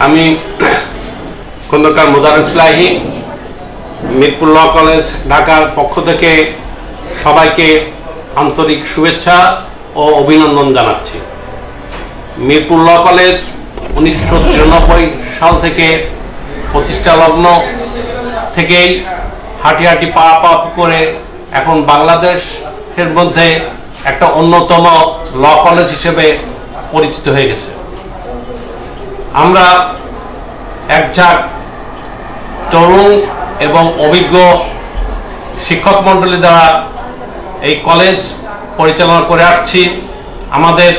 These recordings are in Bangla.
আমি খন্দকার মোদারেস ইসলাহি মিরপুর ল কলেজ ঢাকার পক্ষ থেকে সবাইকে আন্তরিক শুভেচ্ছা ও অভিনন্দন জানাচ্ছি। মিরপুর ল কলেজ 1993 সাল থেকে প্রতিষ্ঠা লগ্ন থেকেই হাঁটি হাঁটি পা পা করে এখন বাংলাদেশের মধ্যে একটা অন্যতম ল কলেজ হিসেবে পরিচিত হয়ে গেছে। আমরা একঝাঁক তরুণ এবং অভিজ্ঞ শিক্ষক মণ্ডলী দ্বারা এই কলেজ পরিচালনা করে আসছি। আমাদের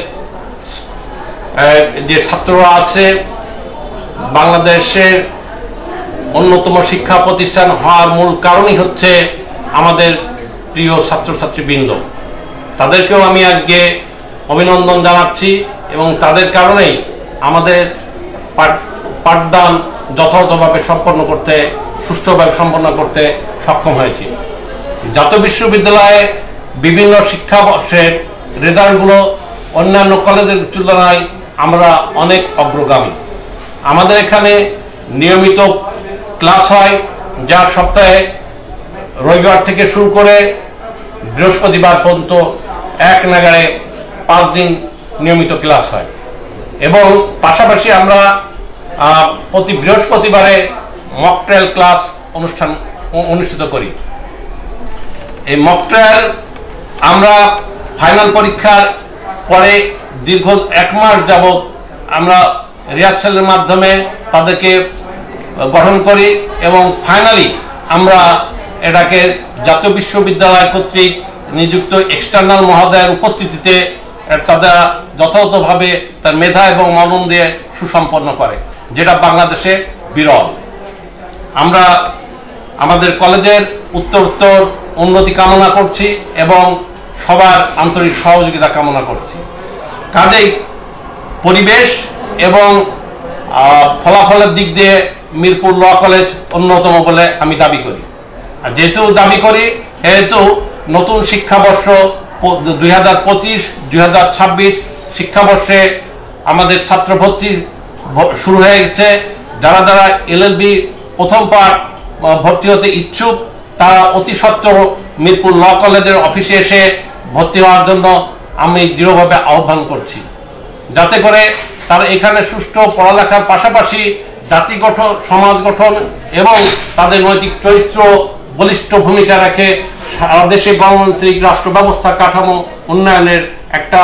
যে ছাত্ররা আছে, বাংলাদেশের অন্যতম শিক্ষা প্রতিষ্ঠান হওয়ার মূল কারণই হচ্ছে আমাদের প্রিয় ছাত্রছাত্রীবৃন্দ। তাদেরকেও আমি আজকে অভিনন্দন জানাচ্ছি এবং তাদের কারণেই আমাদের পাঠদান যথাযথভাবে সুষ্ঠুভাবে সম্পন্ন করতে সক্ষম হয়েছি। জাতীয় বিশ্ববিদ্যালয়ে বিভিন্ন শিক্ষাবর্ষের রেজাল্টগুলো অন্যান্য কলেজের তুলনায় আমরা অনেক অগ্রগামী। আমাদের এখানে নিয়মিত ক্লাস হয়, যা সপ্তাহে রবিবার থেকে শুরু করে বৃহস্পতিবার পর্যন্ত এক নাগাড়ে 5 দিন নিয়মিত ক্লাস হয় এবং পাশাপাশি আমরা প্রতি বৃহস্পতিবারে মক ট্রায়াল ক্লাস অনুষ্ঠিত করি। এই মক ট্রায়াল আমরা ফাইনাল পরীক্ষার পরে দীর্ঘ 1 মাস যাবৎ আমরা রিহার্সালের মাধ্যমে তাদেরকে গঠন করি এবং ফাইনালি আমরা এটাকে জাতীয় বিশ্ববিদ্যালয় কর্তৃক নিযুক্ত এক্সটার্নাল মহোদয়ের উপস্থিতিতে তারা যথাযথভাবে তার মেধা এবং মনন দিয়ে সুসম্পন্ন করে, যেটা বাংলাদেশে বিরল। আমরা আমাদের কলেজের উত্তরোত্তর উন্নতি কামনা করছি এবং সবার আন্তরিক সহযোগিতা কামনা করছি। কাজেই পরিবেশ এবং ফলাফলের দিক দিয়ে মিরপুর ল কলেজ অন্যতম বলে আমি দাবি করি। আর যেহেতু দাবি করি, যেহেতু নতুন শিক্ষাবর্ষ 2025-2026 শিক্ষাবর্ষে আমাদের ছাত্র ভর্তি শুরু হয়ে গেছে। যারা যারা LLB প্রথম পাঠ ভর্তি হতে ইচ্ছুক, তারা অতি সত্বর মিরপুর ল কলেজের অফিসে এসে ভর্তি হওয়ার জন্য আমি দৃঢ়ভাবে আহ্বান করছি, যাতে করে তারা এখানে সুষ্ঠু পড়ালেখার পাশাপাশি জাতি গঠন, সমাজ গঠন এবং তাদের নৈতিক চরিত্র বলিষ্ঠ ভূমিকা রাখে সারা দেশে গণতান্ত্রিক রাষ্ট্র ব্যবস্থা কাঠামো উন্নয়নের একটা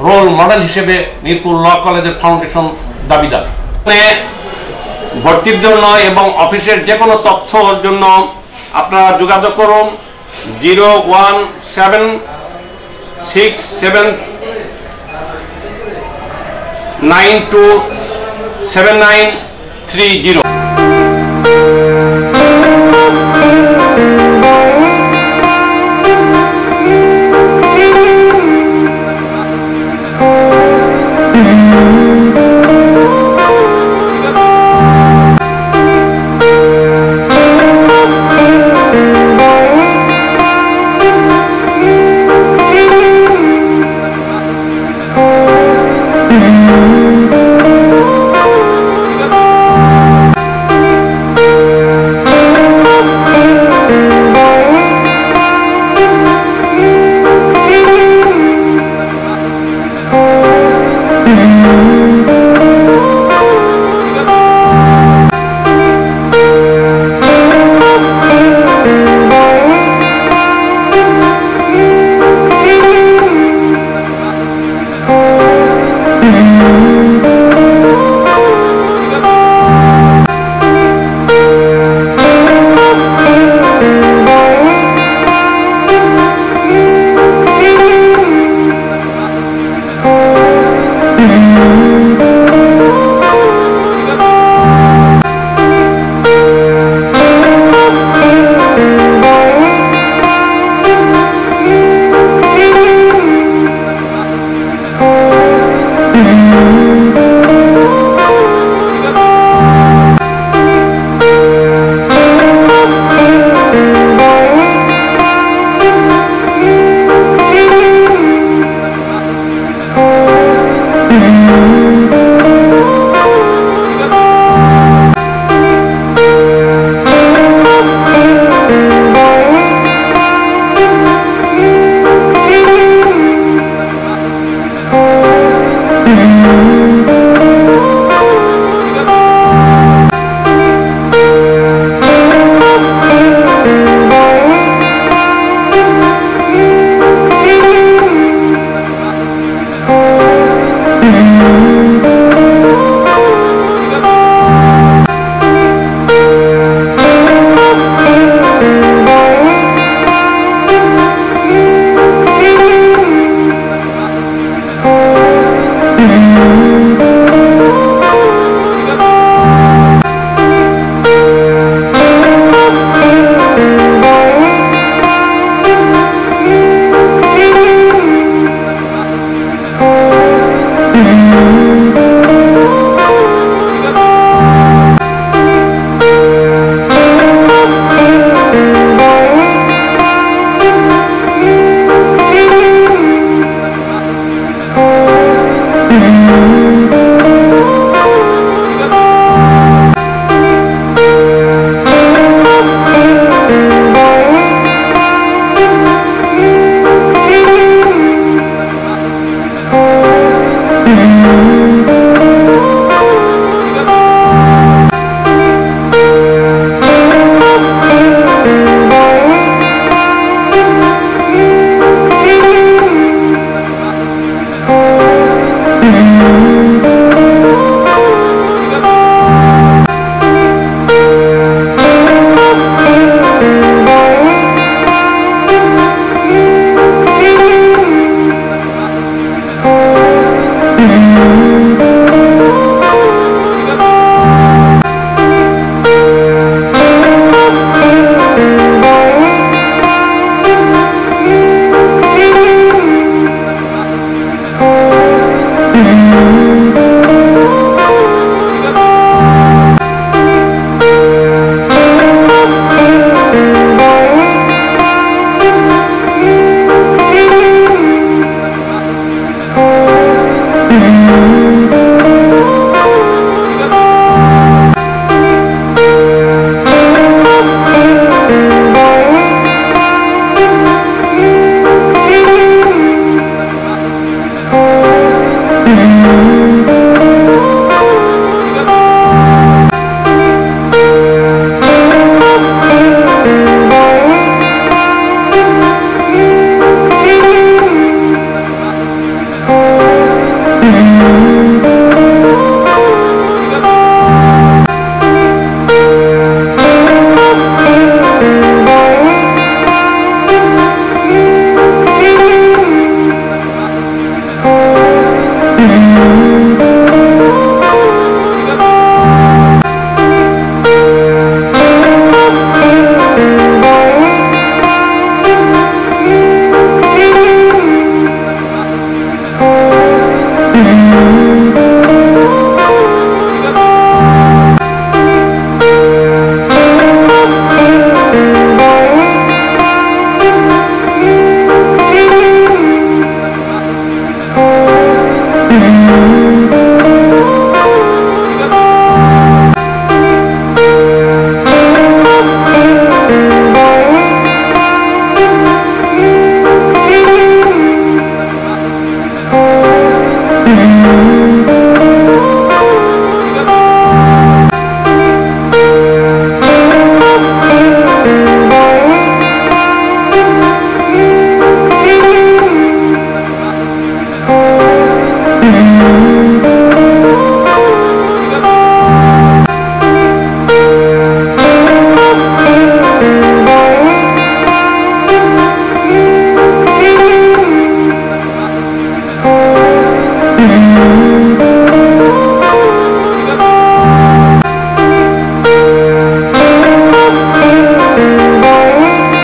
রোল মডেল হিসেবে মিরপুর ল কলেজের ফাউন্ডেশন দাবিদার। ভর্তির জন্য এবং অফিসের যে কোনো তথ্যর জন্য আপনারা যোগাযোগ করুন 01767927930।